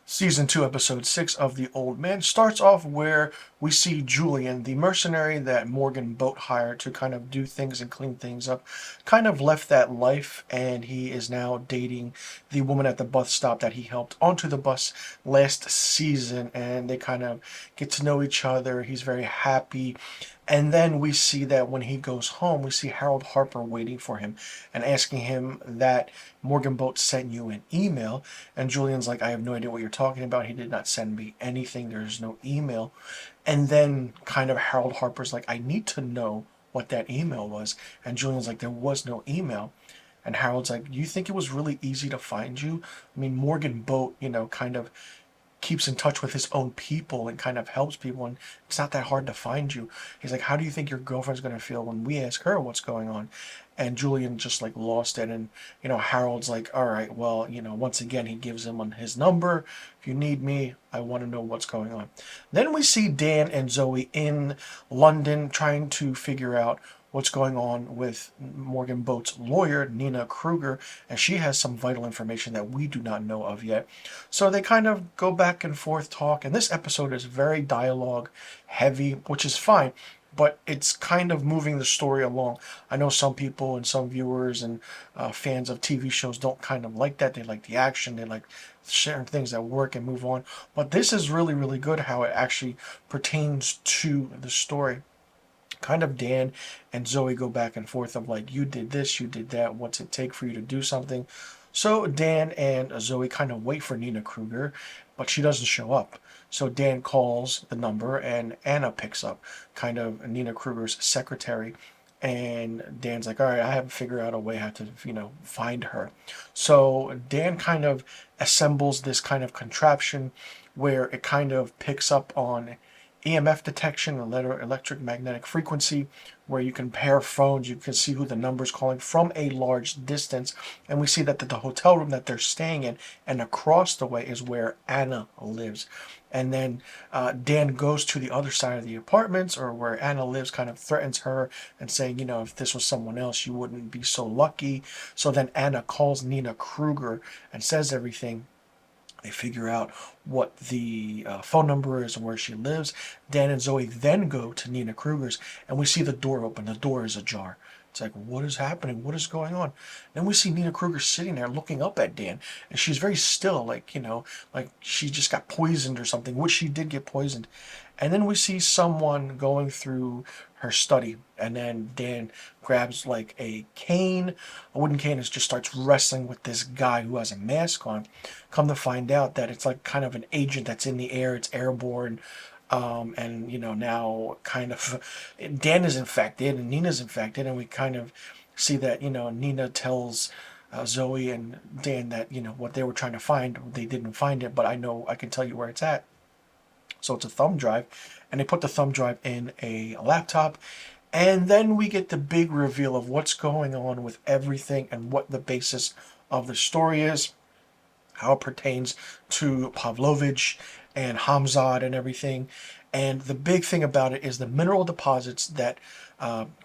Season 2, Episode 6 of The Old Man starts off where we see Julian, the mercenary that Morgan Boat hired to kind of do things and clean things up, kind of left that life, and he is now dating the woman at the bus stop that he helped onto the bus last season, and they kind of get to know each other. He's very happy. And then we see that when he goes home, we see Harold Harper waiting for him and asking him that Morgan Boat sent you an email. And Julian's like, I have no idea what you're talking about. He did not send me anything. There's no email. And then kind of Harold Harper's like, I need to know what that email was. And Julian's like, there was no email. And Harold's like, you think it was really easy to find you? I mean, Morgan Boat, kind of keeps in touch with his own people and kind of helps people, and it's not that hard to find you. He's like, how do you think your girlfriend's going to feel when we ask her what's going on? And Julian just like lost it. And Harold's like, all right, well, once again he gives him his number. If you need me, I want to know what's going on. Then we see Dan and Zoe in London trying to figure out what's going on with Morgan Boat's lawyer, Nina Kruger, and she has some vital information that we do not know of yet. So they kind of go back and forth talk, and this episode is very dialogue heavy, which is fine, but it's kind of moving the story along. I know some people and some viewers and fans of TV shows don't kind of like that. They like the action, they like certain things that work and move on, but this is really, really good how it actually pertains to the story. Kind of Dan and Zoe go back and forth of like, you did this, you did that, what's it take for you to do something? So Dan and Zoe kind of wait for Nina Kruger, but she doesn't show up. So Dan calls the number and Anna picks up, kind of Nina Kruger's secretary. And Dan's like, all right, I haven't figured out a way how to, find her. So Dan kind of assembles this kind of contraption where it kind of picks up on EMF detection, electromagnetic frequency, where you can pair phones, you can see who the number's calling from a large distance. And we see that the hotel room that they're staying in and across the way is where Anna lives. And then Dan goes to the other side of the apartments, or where Anna lives, kind of threatens her and saying, if this was someone else, you wouldn't be so lucky. So then Anna calls Nina Kruger and says everything. They figure out what the phone number is and where she lives. Dan and Zoe then go to Nina Kruger's, and we see the door open. The door is ajar. It's like, what is happening? What is going on? Then we see Nina Kruger sitting there looking up at Dan, and she's very still, like she just got poisoned or something, which she did get poisoned. And then we see someone going through her study, and then Dan grabs like a cane, a wooden cane, and just starts wrestling with this guy who has a mask on. Come to find out that it's like kind of an agent that's in the air, it's airborne. And now kind of Dan is infected and Nina's infected, and we kind of see that Nina tells Zoe and Dan that what they were trying to find, they didn't find it, but I can tell you where it's at. So it's a thumb drive, and they put the thumb drive in a laptop. And then we get the big reveal of what's going on with everything and what the basis of the story is, how it pertains to Pavlovich and Hamzat and everything. And the big thing about it is the mineral deposits that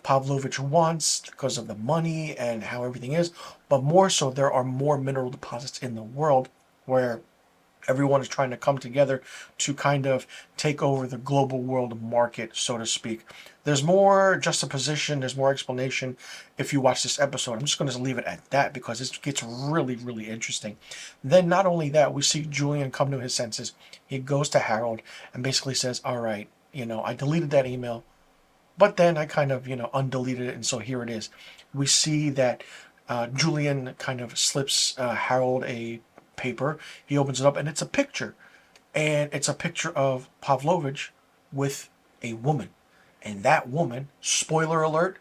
Pavlovich wants because of the money and how everything is. But more so, there are more mineral deposits in the world where everyone is trying to come together to kind of take over the global world market, so to speak. There's more juxtaposition, there's more explanation if you watch this episode. I'm just going to leave it at that because it gets really, really interesting. Then not only that, we see Julian come to his senses. He goes to Harold and basically says, all right, I deleted that email, but then I kind of, undeleted it, and so here it is. We see that Julian kind of slips Harold a paper. He opens it up, and it's a picture. And it's a picture of Pavlovich with a woman. And that woman, spoiler alert,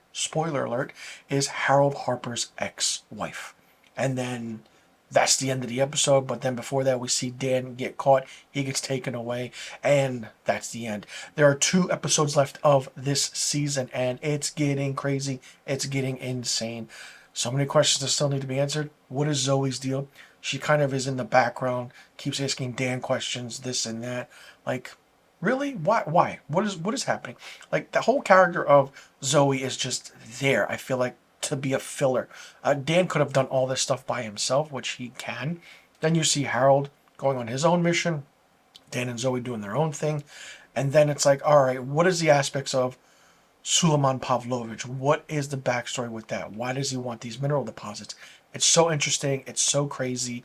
is Harold Harper's ex-wife. And then that's the end of the episode. But then before that, we see Dan get caught. He gets taken away. And that's the end. There are 2 episodes left of this season, and it's getting crazy. It's getting insane. So many questions that still need to be answered. What is Zoe's deal? She kind of is in the background, keeps asking Dan questions, this and that. Like, really? Why? What is happening? Like, the whole character of Zoe is just there, I feel like, to be a filler. Dan could have done all this stuff by himself, which he can. Then you see Harold going on his own mission, Dan and Zoe doing their own thing. And then it's like, all right, what is the aspects of Suleiman Pavlovich? What is the backstory with that? Why does he want these mineral deposits? It's so interesting. It's so crazy.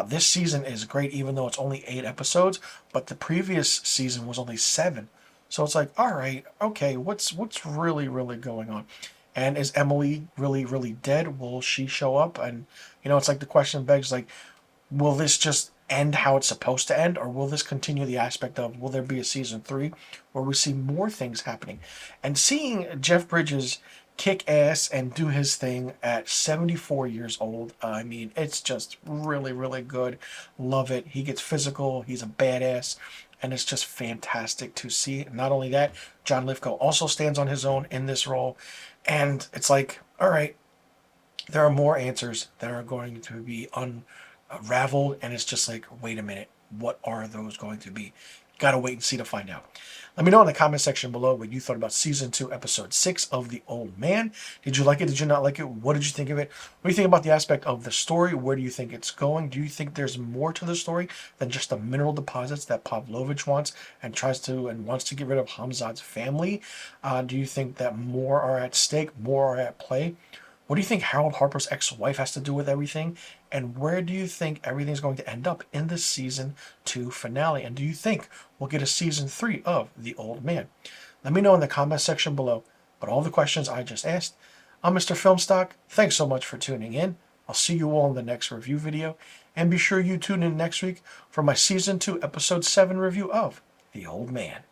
This season is great, even though it's only 8 episodes, but the previous season was only 7. So it's like, all right, okay, what's really, really going on? And is Emily really dead? Will she show up? And, it's like the question begs, like, will this just end how it's supposed to end, or will this continue the aspect of, will there be a season 3 where we see more things happening? And seeing Jeff Bridges kick ass and do his thing at 74 years old, I mean, it's just really good. Love it. He gets physical. He's a badass. And it's just fantastic to see. Not only that, John Lithgow also stands on his own in this role. And it's like, all right, there are more answers that are going to be unraveled. And it's just like, wait a minute, what are those going to be? Gotta wait and see to find out. Let me know in the comment section below what you thought about Season 2, Episode 6 of The Old Man. Did you like it? Did you not like it? What did you think of it? What do you think about the aspect of the story? Where do you think it's going? Do you think there's more to the story than just the mineral deposits that Pavlovich wants and wants to get rid of Hamzat's family? Do you think that more are at stake, more are at play? What do you think Harold Harper's ex-wife has to do with everything? And where do you think everything's going to end up in the Season 2 finale? And do you think we'll get a Season 3 of The Old Man? Let me know in the comment section below. But all the questions I just asked, I'm Mr. Filmstock. Thanks so much for tuning in. I'll see you all in the next review video. And be sure you tune in next week for my Season 2 Episode 7 review of The Old Man.